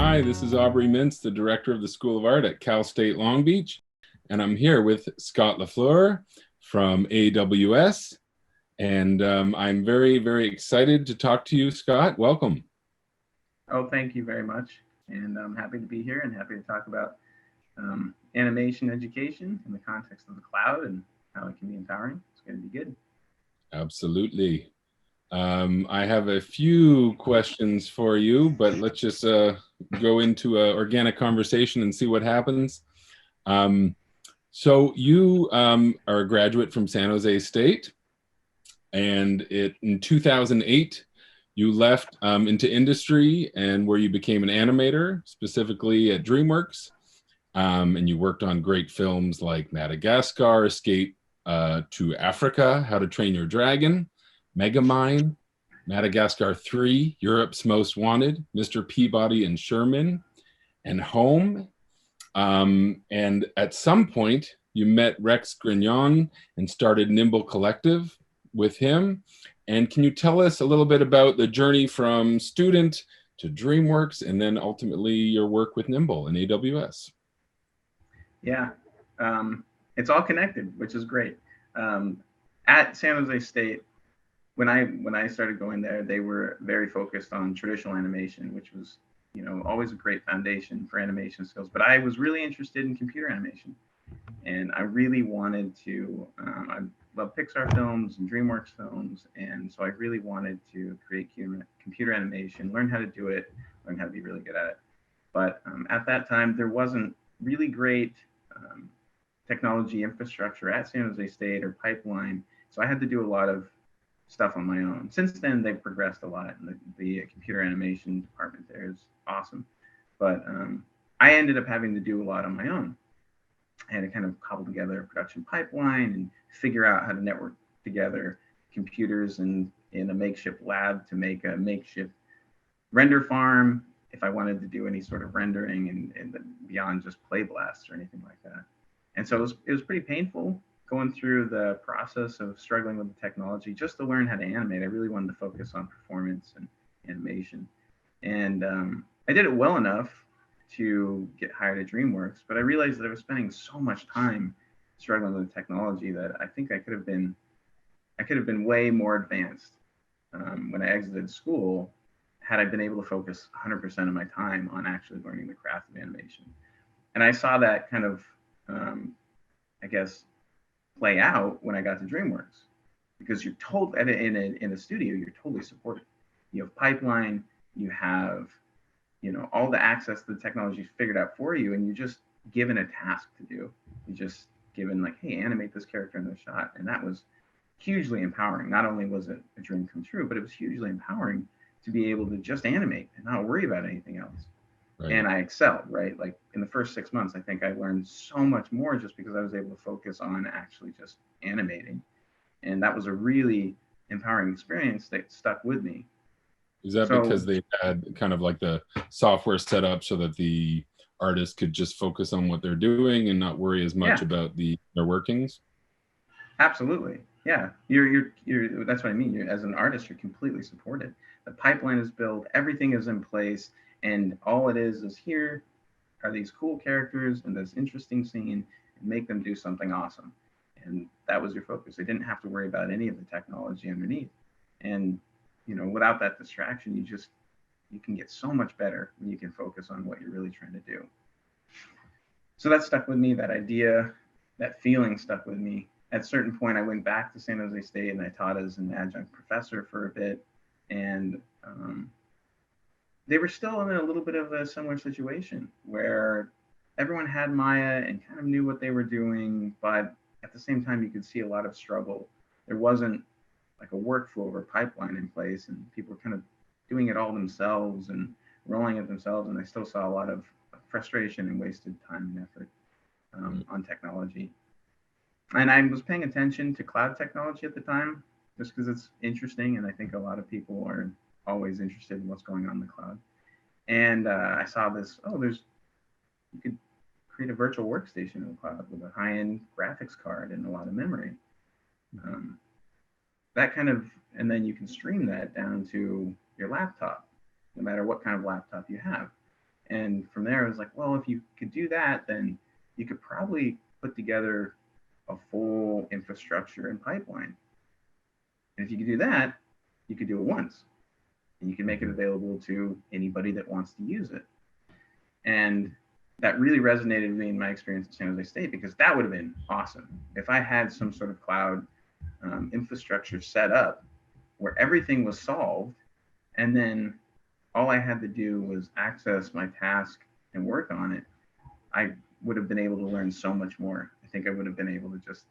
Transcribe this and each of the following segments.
Hi, this is Aubrey Mintz, the director of the School of Art at Cal State Long Beach, and I'm here with Scott LaFleur from AWS, and I'm very, very excited to talk to you, Scott. Welcome. Oh, thank you very much. And I'm happy to be here and happy to talk about animation education in the context of the cloud and how it can be empowering. It's going to be good. Absolutely. I have a few questions for you, but let's just go into an organic conversation and see what happens. So you are a graduate from San Jose State, and in 2008, you left into industry and where you became an animator, specifically at DreamWorks. And you worked on great films like Madagascar, Escape to Africa, How to Train Your Dragon, Megamind, Madagascar 3, Europe's Most Wanted, Mr. Peabody and Sherman, and Home. And at some point, you met Rex Grignon and started Nimble Collective with him. And can you tell us a little bit about the journey from student to DreamWorks and then ultimately your work with Nimble and AWS? Yeah, it's all connected, which is great. At San Jose State, when I started going there, they were very focused on traditional animation, which was always a great foundation for animation skills. But I was really interested in computer animation, and I really wanted to. I love Pixar films and DreamWorks films, and so I really wanted to create computer animation, learn how to do it, learn how to be really good at it. But at that time, there wasn't really great technology infrastructure at San Jose State or pipeline, so I had to do a lot of stuff on my own. Since then, they've progressed a lot, and the computer animation department there is awesome. But I ended up having to do a lot on my own. I had to kind of cobble together a production pipeline and figure out how to network together computers and in a makeshift lab to make a makeshift render farm if I wanted to do any sort of rendering and beyond just play blasts or anything like that. And so it was pretty painful going through the process of struggling with the technology just to learn how to animate. I really wanted to focus on performance and animation. And I did it well enough to get hired at DreamWorks, but I realized that I was spending so much time struggling with technology that I think I could have been way more advanced when I exited school had I been able to focus 100% of my time on actually learning the craft of animation. And I saw that kind of, I guess, play out when I got to DreamWorks, because you're told in a studio you're totally supported. You have pipeline, you have all the access to the technology figured out for you, and you're just given a task to do. You're just given like, hey, animate this character in this shot, and that was hugely empowering. Not only was it a dream come true, but it was hugely empowering to be able to just animate and not worry about anything else. Right. And I excelled, right? Like in the first 6 months, I think I learned so much more just because I was able to focus on actually just animating. And that was a really empowering experience that stuck with me. Is that So, because they had kind of like the software set up so that the artist could just focus on what they're doing and not worry as much yeah, about their workings? absolutely. Yeah, you're that's what I mean. You're, as an artist, you're completely supported. The pipeline is built, everything is in place, and all it is here are these cool characters in this interesting scene and make them do something awesome. And that was your focus. They didn't have to worry about any of the technology underneath. And without that distraction, you can get so much better when you can focus on what you're really trying to do. So that stuck with me, that idea, that feeling stuck with me. At a certain point, I went back to San Jose State and I taught as an adjunct professor for a bit. And they were still in a little bit of a similar situation where everyone had Maya and kind of knew what they were doing, but at the same time, you could see a lot of struggle. There wasn't like a workflow or pipeline in place, and people were kind of doing it all themselves and rolling it themselves. And I still saw a lot of frustration and wasted time and effort Right. on technology. And I was paying attention to cloud technology at the time just because it's interesting. And I think a lot of people are always interested in what's going on in the cloud. And I saw this, oh, you could create a virtual workstation in the cloud with a high end graphics card and a lot of memory. Um, that kind of, and then you can stream that down to your laptop, no matter what kind of laptop you have. And from there, I was like, well, if you could do that, then you could probably put together a full infrastructure and pipeline. And if you could do that, you could do it once, and you can make it available to anybody that wants to use it. And that really resonated with me in my experience at San Jose State, because that would have been awesome if I had some sort of cloud infrastructure set up where everything was solved, and then all I had to do was access my task and work on it. I would have been able to learn so much more. I think I would have been able to just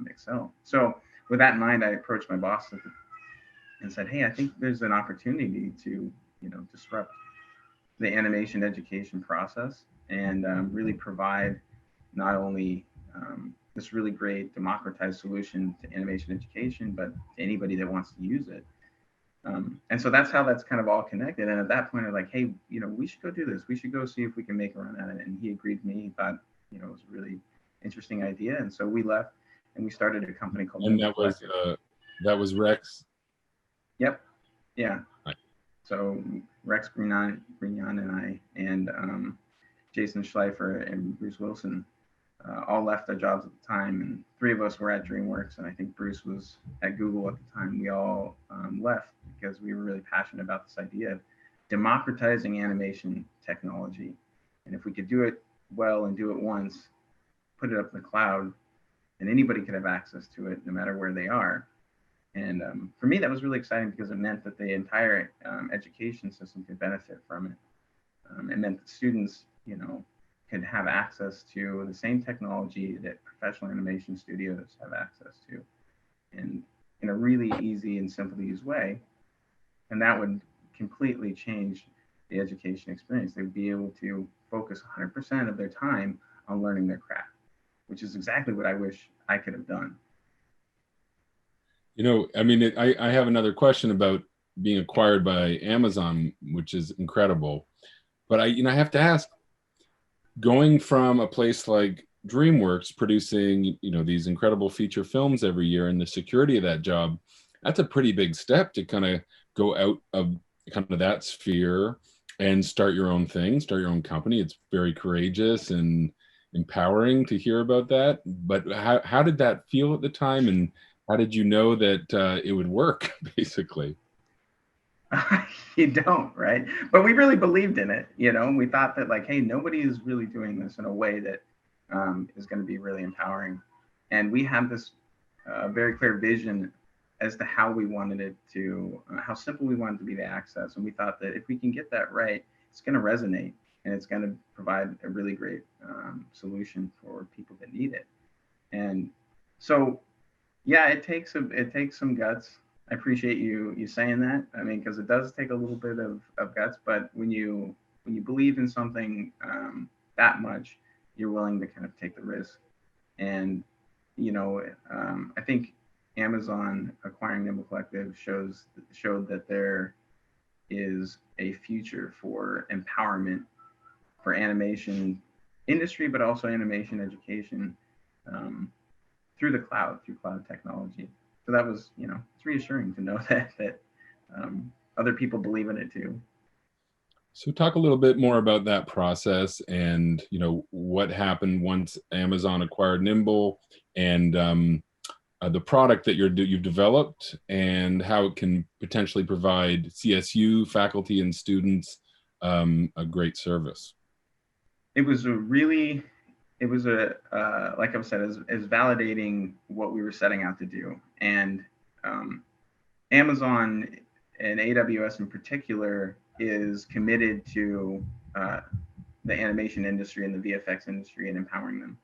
excel. So with that in mind, I approached my boss and said, hey, I think there's an opportunity to, disrupt the animation education process and really provide not only this really great democratized solution to animation education, but to anybody that wants to use it. And so that's how that's kind of all connected. And at that point, I'm like, hey, we should go do this. We should go see if we can make a run at it. And he agreed with me. He thought, it was a really interesting idea. And so we left and we started a company called. And that was Rex. Yep. Yeah. Right. So Rex Grignon and I and Jason Schleifer and Bruce Wilson all left our jobs at the time, and three of us were at DreamWorks, and I think Bruce was at Google at the time. We all left because we were really passionate about this idea of democratizing animation technology. And if we could do it well and do it once, put it up in the cloud, and anybody could have access to it no matter where they are. And for me, that was really exciting because it meant that the entire education system could benefit from it. It meant that students, could have access to the same technology that professional animation studios have access to, and in a really easy and simple to use way. And that would completely change the education experience. They would be able to focus 100% of their time on learning their craft, which is exactly what I wish I could have done. I have another question about being acquired by Amazon, which is incredible. But I have to ask, going from a place like DreamWorks producing, these incredible feature films every year, and the security of that job, that's a pretty big step to kind of go out of kind of that sphere and start your own thing, start your own company. It's very courageous and empowering to hear about that. But how did that feel at the time, and how did you know that it would work, basically? You don't, right? But we really believed in it, we thought that, like, hey, nobody is really doing this in a way that is going to be really empowering. And we have this very clear vision as to how we wanted it to, how simple we wanted to be to access. And we thought that if we can get that right, it's going to resonate and it's going to provide a really great solution for people that need it. And so, yeah, it takes some guts. I appreciate you saying that. I mean, because it does take a little bit of guts, but when you believe in something that much, you're willing to kind of take the risk. And I think Amazon acquiring Nimble Collective showed that there is a future for empowerment for animation industry, but also animation education through the cloud, through cloud technology. So that was, it's reassuring to know that other people believe in it too. So talk a little bit more about that process and, what happened once Amazon acquired Nimble, and the product that you've developed, and how it can potentially provide CSU faculty and students a great service. It was like I've said, is validating what we were setting out to do. And Amazon and AWS in particular is committed to the animation industry and the VFX industry and empowering them.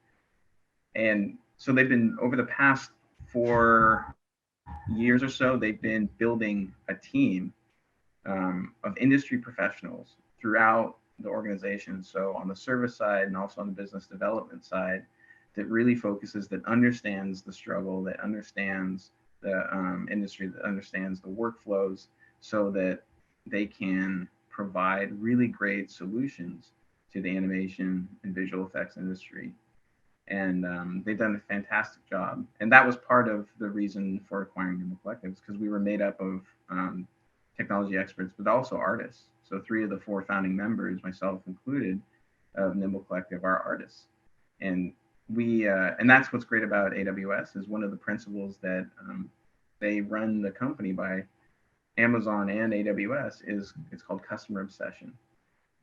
And so they've been, over the past 4 years or so, they've been building a team of industry professionals throughout the organization. So on the service side and also on the business development side, that really focuses, that understands the struggle, that understands the industry, that understands the workflows, so that they can provide really great solutions to the animation and visual effects industry. And they've done a fantastic job. And that was part of the reason for acquiring Nimble Collective, because we were made up of technology experts, but also artists. So 3 of the 4 founding members, myself included, of Nimble Collective, are artists. And and that's what's great about AWS is one of the principles that they run the company by, Amazon and AWS, is it's called customer obsession.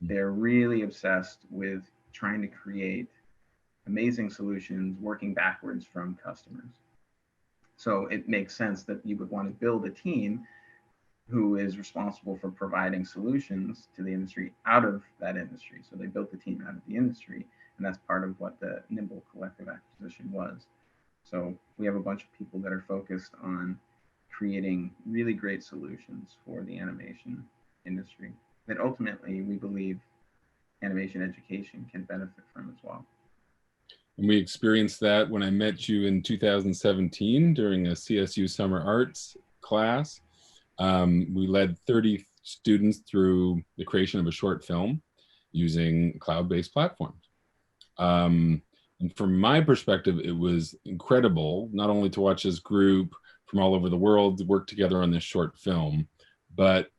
They're really obsessed with trying to create amazing solutions working backwards from customers. So it makes sense that you would want to build a team who is responsible for providing solutions to the industry out of that industry. So they built the team out of the industry, and that's part of what the Nimble Collective acquisition was. So we have a bunch of people that are focused on creating really great solutions for the animation industry that ultimately we believe animation education can benefit from as well. And we experienced that when I met you in 2017 during a CSU Summer Arts class. We led 30 students through the creation of a short film using cloud-based platforms. And from my perspective, it was incredible, not only to watch this group from all over the world work together on this short film, but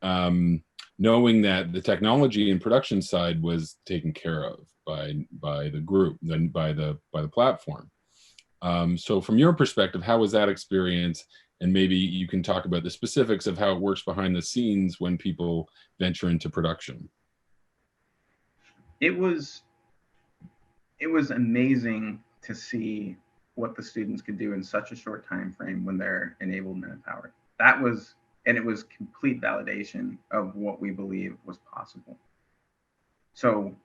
knowing that the technology and production side was taken care of by the group, then by the platform. So from your perspective, how was that experience? And maybe you can talk about the specifics of how it works behind the scenes when people venture into production. It was amazing to see what the students could do in such a short time frame when they're enabled and empowered. And it was complete validation of what we believe was possible. So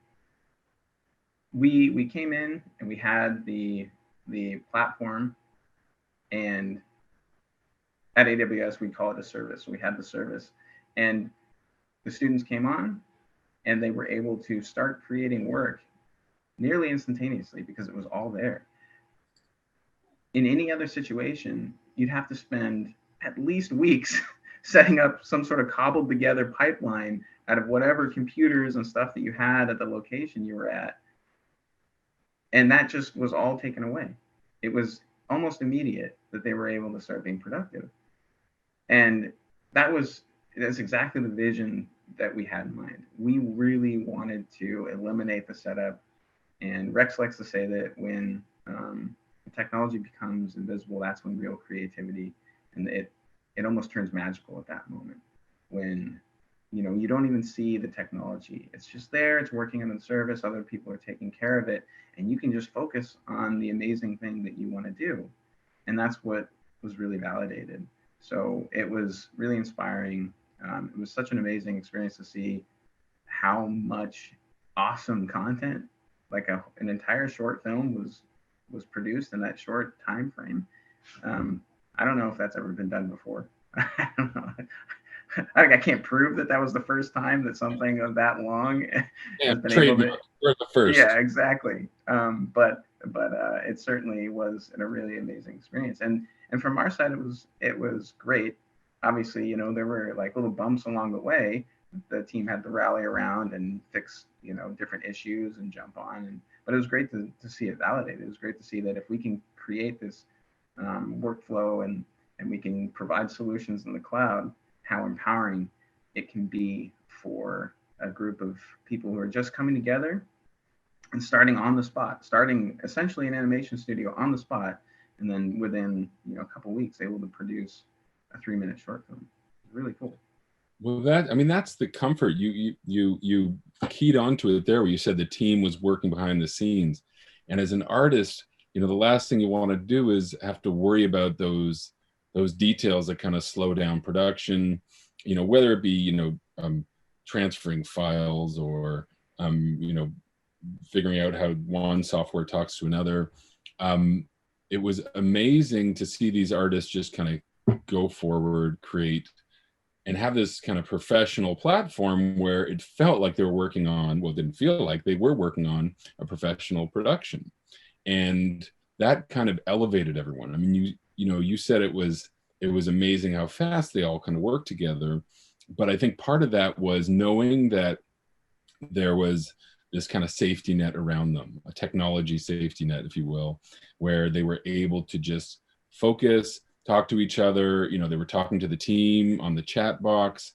we came in and we had the platform, and at AWS we call it a service. We had the service, and the students came on and they were able to start creating work nearly instantaneously because it was all there. In any other situation, you'd have to spend at least weeks setting up some sort of cobbled together pipeline out of whatever computers and stuff that you had at the location you were at. And that just was all taken away. It was almost immediate that they were able to start being productive. And that's exactly the vision that we had in mind. We really wanted to eliminate the setup. And Rex likes to say that when the technology becomes invisible, that's when real creativity, and it almost turns magical at that moment, when you don't even see the technology. It's just there, it's working on the service, other people are taking care of it, and you can just focus on the amazing thing that you want to do. And that's what was really validated. So it was really inspiring. It was such an amazing experience to see how much awesome content, like an entire short film was produced in that short time frame. I don't know if that's ever been done before. I don't know. I can't prove that was the first time that something of that long has been able to. We're the first. Yeah, exactly. But it certainly was a really amazing experience. And from our side, it was great. Obviously, there were like little bumps along the way. The team had to rally around and fix, different issues and jump on. But it was great to see it validated. It was great to see that if we can create this workflow and we can provide solutions in the cloud, how empowering it can be for a group of people who are just coming together and starting on the spot, starting essentially an animation studio on the spot, and then within a couple of weeks able to produce a 3-minute short film. It's really cool. Well, that's the comfort. You keyed onto it there, where you said the team was working behind the scenes, and as an artist, the last thing you want to do is have to worry about those details that kind of slow down production. Whether it be transferring files or figuring out how one software talks to another. It was amazing to see these artists just kind of go forward, create, and have this kind of professional platform where it felt like they were working on, well, it didn't feel like they were working on a professional production. And that kind of elevated everyone. I mean, you said it was amazing how fast they all kind of worked together. But I think part of that was knowing that there was this kind of safety net around them, a technology safety net, if you will, where they were able to just focus, talk to each other. They were talking to the team on the chat box,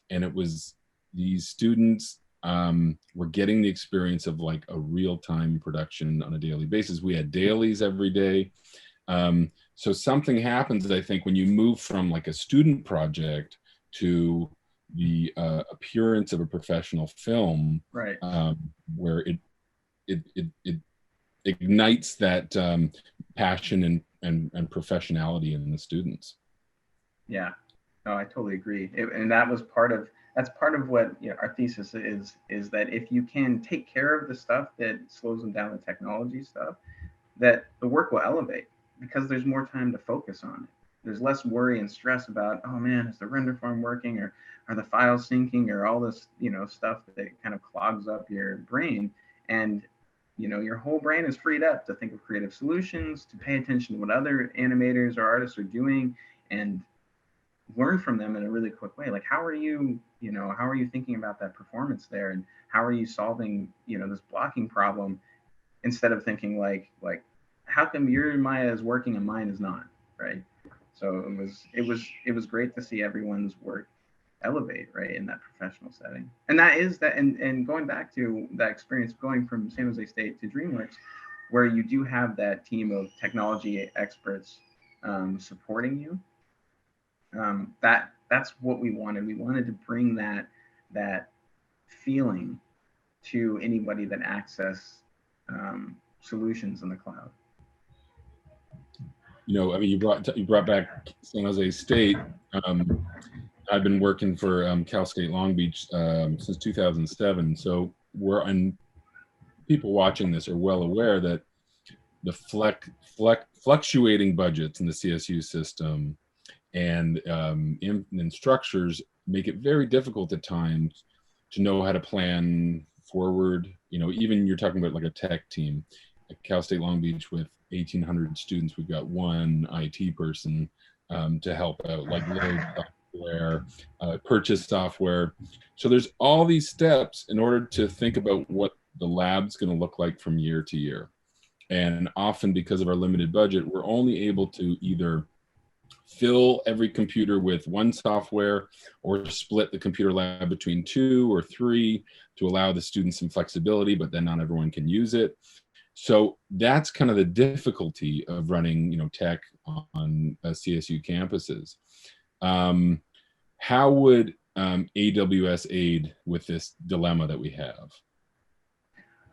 and it was these students were getting the experience of like a real-time production on a daily basis. We had dailies every day. So something happens, I think, when you move from like a student project to the appearance of a professional film, Right. where it ignites that passion and professionality in the students. Yeah. No, I totally agree. And that was that's part of what, you know, our thesis is that if you can take care of the stuff that slows them down, the technology stuff, that the work will elevate because there's more time to focus on it. There's less worry and stress about, oh man, is the render farm working, or are the files syncing, or all this, you know, stuff that kind of clogs up your brain. And you know, your whole brain is freed up to think of creative solutions, to pay attention to what other animators or artists are doing, and learn from them in a really quick way. Like, how are you, you know, how are you thinking about that performance there, and how are you solving, you know, this blocking problem, instead of thinking like how come your Maya is working and mine is not, right? So it was great to see everyone's work elevate, right, in that professional setting. And that is that, and going back to that experience going from San Jose State to DreamWorks, where you do have that team of technology experts supporting you. That's what we wanted. We wanted to bring that feeling to anybody that access solutions in the cloud. You know, I mean, you brought back San Jose State. I've been working for Cal State Long Beach since 2007. So and people watching this are well aware that the fluctuating budgets in the CSU system and structures make it very difficult at times to know how to plan forward. You know, even you're talking about like a tech team at Cal State Long Beach with 1,800 students. We've got one IT person to help out, like load software, purchase software. So there's all these steps in order to think about what the lab's going to look like from year to year. And often, because of our limited budget, we're only able to either fill every computer with one software or split the computer lab between 2 or 3 to allow the students some flexibility, but then not everyone can use it. So that's kind of the difficulty of running, you know, tech on CSU campuses. How would AWS aid with this dilemma that we have?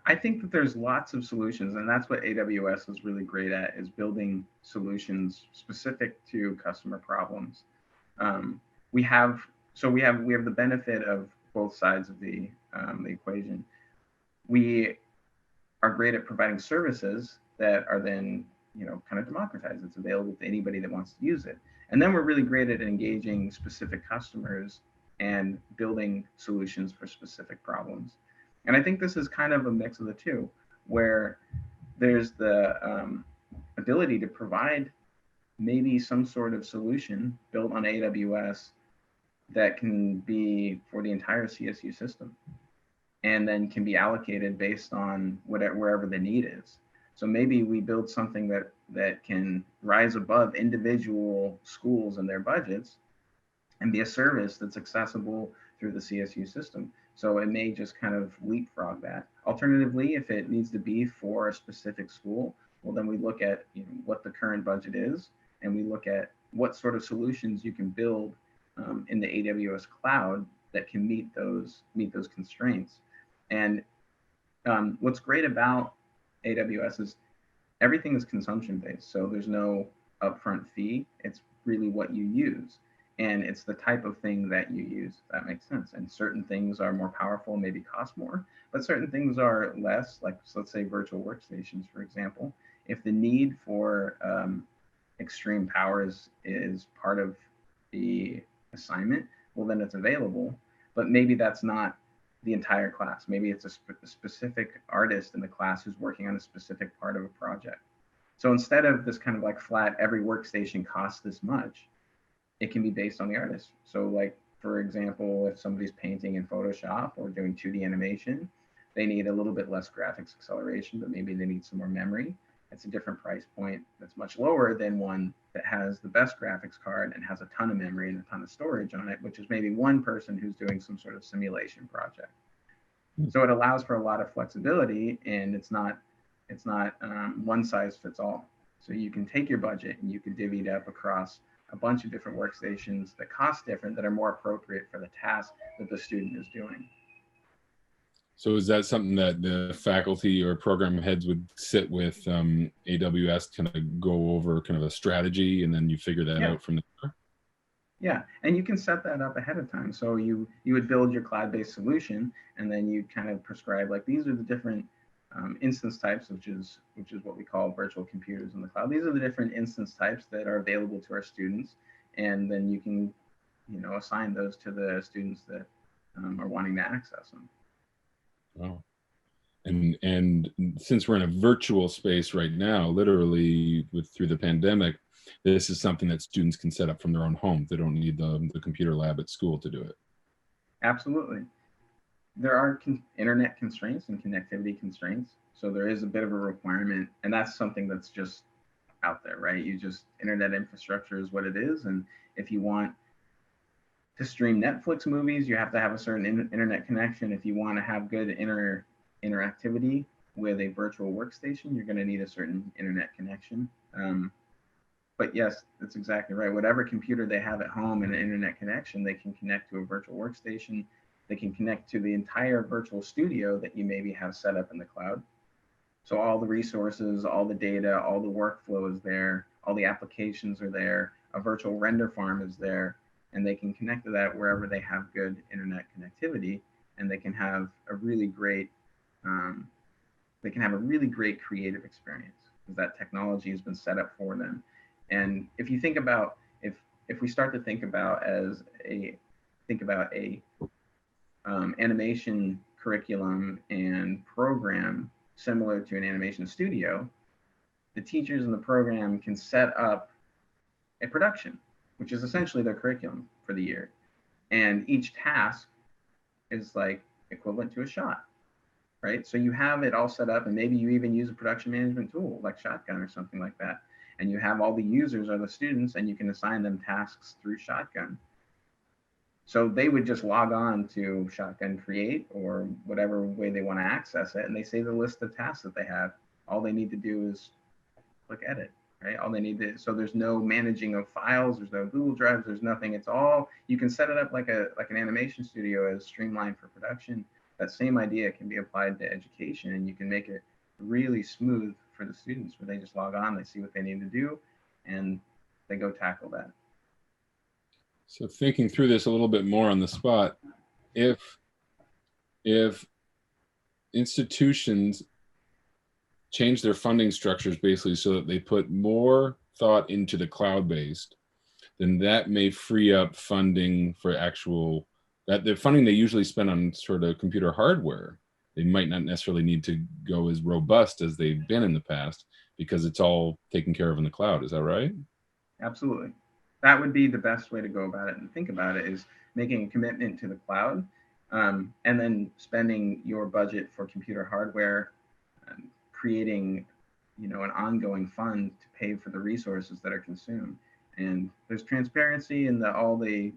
I think that there's lots of solutions, and that's what AWS is really great at, is building solutions specific to customer problems. We have we have the benefit of both sides of the equation. We are great at providing services that are then, you know, kind of democratized. It's available to anybody that wants to use it. And then we're really great at engaging specific customers and building solutions for specific problems. And I think this is kind of a mix of the two, where there's the ability to provide maybe some sort of solution built on AWS that can be for the entire CSU system, and then can be allocated based on wherever the need is. So maybe we build something that can rise above individual schools and their budgets and be a service that's accessible through the CSU system. So it may just kind of leapfrog that. Alternatively, if it needs to be for a specific school, well, then we look at, you know, what the current budget is, and we look at what sort of solutions you can build in the AWS cloud that can meet those constraints. And what's great about AWS is everything is consumption based. So there's no upfront fee. It's really what you use. And it's the type of thing that you use, if that makes sense. And certain things are more powerful, maybe cost more, but certain things are less, like, so let's say virtual workstations, for example. If the need for extreme power is part of the assignment, well, then it's available. But maybe that's not the entire class. Maybe it's a specific artist in the class who's working on a specific part of a project. So instead of this kind of like flat, every workstation costs this much, it can be based on the artist. So like, for example, if somebody's painting in Photoshop or doing 2D animation, they need a little bit less graphics acceleration, but maybe they need some more memory. it's a different price point that's much lower than one that has the best graphics card and has a ton of memory and a ton of storage on it, which is maybe one person who's doing some sort of simulation project. So it allows for a lot of flexibility, and it's not one size fits all. So you can take your budget and you can divvy it up across a bunch of different workstations that cost different, that are more appropriate for the task that the student is doing. So is that something that the faculty or program heads would sit with AWS, kind of go over kind of a strategy, and then you figure that Yeah. out from there? Yeah, and you can set that up ahead of time. So you would build your cloud-based solution, and then you kind of prescribe like these are the different instance types, which is what we call virtual computers in the cloud. These are the different instance types that are available to our students, and then you can assign those to the students that are wanting to access them. Wow. And since we're in a virtual space right now, literally through the pandemic, this is something that students can set up from their own home. They don't need the computer lab at school to do it. Absolutely. There are internet constraints and connectivity constraints. So there is a bit of a requirement, and that's something that's just out there, right? Internet infrastructure is what it is. And if you want to stream Netflix movies, you have to have a certain internet connection. If you want to have good interactivity with a virtual workstation, you're going to need a certain internet connection. But yes, that's exactly right. Whatever computer they have at home and an internet connection, they can connect to a virtual workstation. They can connect to the entire virtual studio that you maybe have set up in the cloud. So all the resources, all the data, all the workflow is there, all the applications are there, a virtual render farm is there, and they can connect to that wherever they have good internet connectivity, and they can have a really great creative experience because that technology has been set up for them. And if you think about if we start to think about a animation curriculum and program similar to an animation studio, the teachers in the program can set up a production, which is essentially their curriculum for the year. And each task is like equivalent to a shot, right? So you have it all set up, and maybe you even use a production management tool like Shotgun or something like that. And you have all the users are the students, and you can assign them tasks through Shotgun. So they would just log on to Shotgun Create or whatever way they want to access it, and they see the list of tasks that they have. All they need to do is click edit, right? All they need to, so there's no managing of files, there's no Google Drives, there's nothing. It's all, you can set it up like an animation studio as streamlined for production. That same idea can be applied to education, and you can make it really smooth for the students where they just log on, they see what they need to do, and they go tackle that. So thinking through this a little bit more on the spot, if institutions change their funding structures basically so that they put more thought into the cloud-based, then that may free up funding for that the funding they usually spend on sort of computer hardware. They might not necessarily need to go as robust as they've been in the past because it's all taken care of in the cloud. Is that right? Absolutely. That would be the best way to go about it and think about it, is making a commitment to the cloud, and then spending your budget for computer hardware, creating an ongoing fund to pay for the resources that are consumed. And there's transparency in all the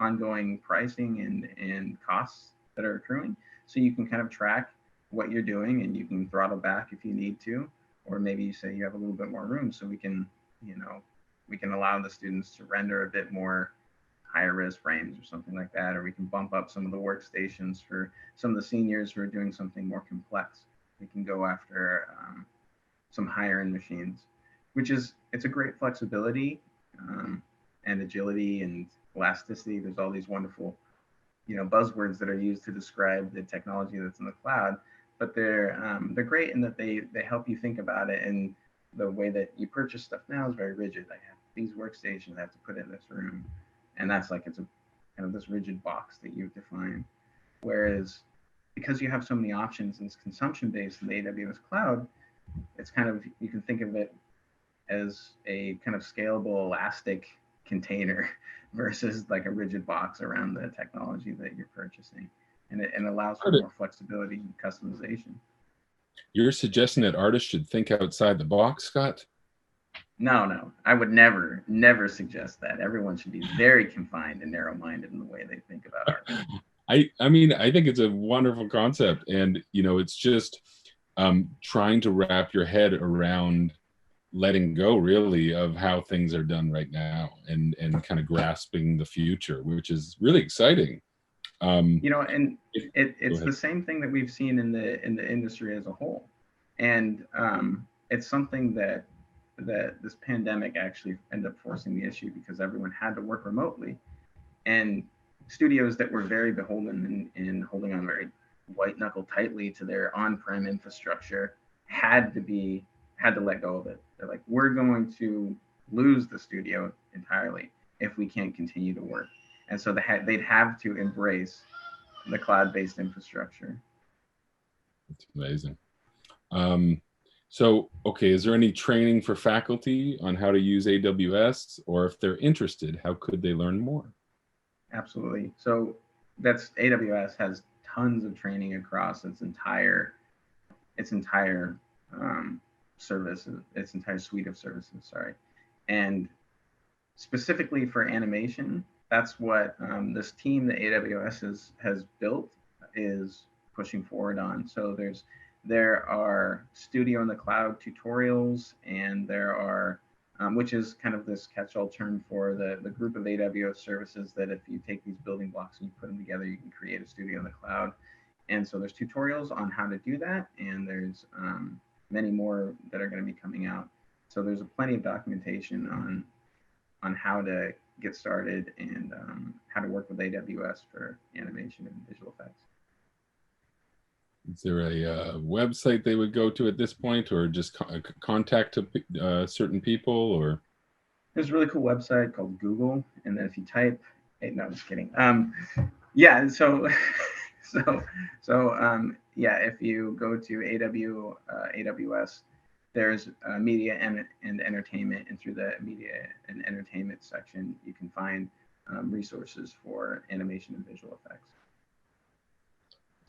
ongoing pricing and costs that are accruing, so you can kind of track what you're doing, and you can throttle back if you need to, or maybe you say you have a little bit more room, so we can allow the students to render a bit more higher res frames or something like that, or we can bump up some of the workstations for some of the seniors who are doing something more complex. We can go after some higher end machines, it's a great flexibility and agility and elasticity. There's all these wonderful buzzwords that are used to describe the technology that's in the cloud, but they're great in that they help you think about it. And the way that you purchase stuff now is very rigid. I have these workstations I have to put in this room, and that's like it's a kind of this rigid box that you've defined. Whereas because you have so many options and it's consumption based in the AWS cloud, it's kind of, you can think of it as a kind of scalable, elastic container versus like a rigid box around the technology that you're purchasing, and it allows for more flexibility and customization. You're suggesting that artists should think outside the box, Scott? No, I would never suggest that. Everyone should be very confined and narrow-minded in the way they think about art. I mean, I think it's a wonderful concept, and it's just trying to wrap your head around letting go, really, of how things are done right now, and kind of grasping the future, which is really exciting. And If, go it's ahead. the same thing that we've seen in the industry as a whole, and it's something that this pandemic actually ended up forcing the issue, because everyone had to work remotely, and studios that were very beholden in holding on very white knuckle tightly to their on-prem infrastructure had to let go of it. They're like, we're going to lose the studio entirely if we can't continue to work, and so they'd have to embrace the cloud-based infrastructure. It's amazing. Um, so, okay, is there any training for faculty on how to use AWS, or if they're interested, how could they learn more? Absolutely. So that's AWS has tons of training across its entire service, its entire suite of services. Sorry, and specifically for animation, that's what this team that AWS has built is pushing forward on. So there are studio in the cloud tutorials, and there are which is kind of this catch-all term for the group of AWS services that if you take these building blocks and you put them together, you can create a studio in the cloud. And so there's tutorials on how to do that, and there's many more that are going to be coming out. So there's plenty of documentation on how to get started, and how to work with AWS for animation and visual effects. Is there a website they would go to at this point, or just contact certain people, or? There's a really cool website called Google, and then if you type, hey, no, I'm just kidding. Yeah, so yeah, if you go to AWS, there's media and entertainment, and through the media and entertainment section, you can find resources for animation and visual effects.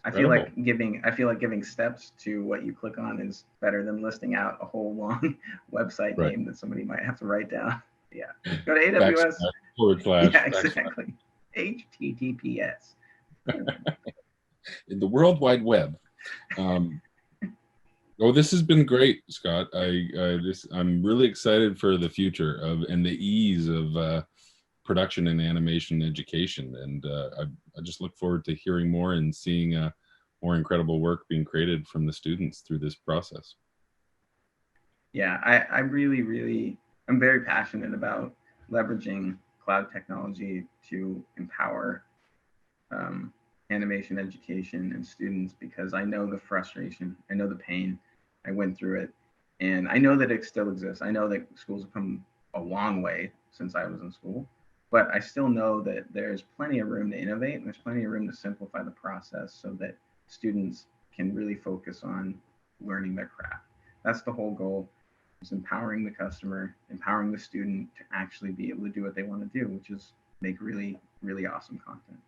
I feel Incredible. like giving steps to what you click on is better than listing out a whole long website Right. name that somebody might have to write down. Yeah, go to AWS. // Yeah, exactly. HTTPS. In the World Wide Web. Oh, this has been great, Scott. I'm really excited for the future and the ease of production and animation education, and I just look forward to hearing more and seeing more incredible work being created from the students through this process. Yeah, I really, I'm very passionate about leveraging cloud technology to empower animation education and students, because I know the frustration, I know the pain, I went through it, and I know that it still exists. I know that schools have come a long way since I was in school, but I still know that there's plenty of room to innovate, and there's plenty of room to simplify the process so that students can really focus on learning their craft. That's the whole goal, is empowering the customer, empowering the student to actually be able to do what they want to do, which is make really, really awesome content.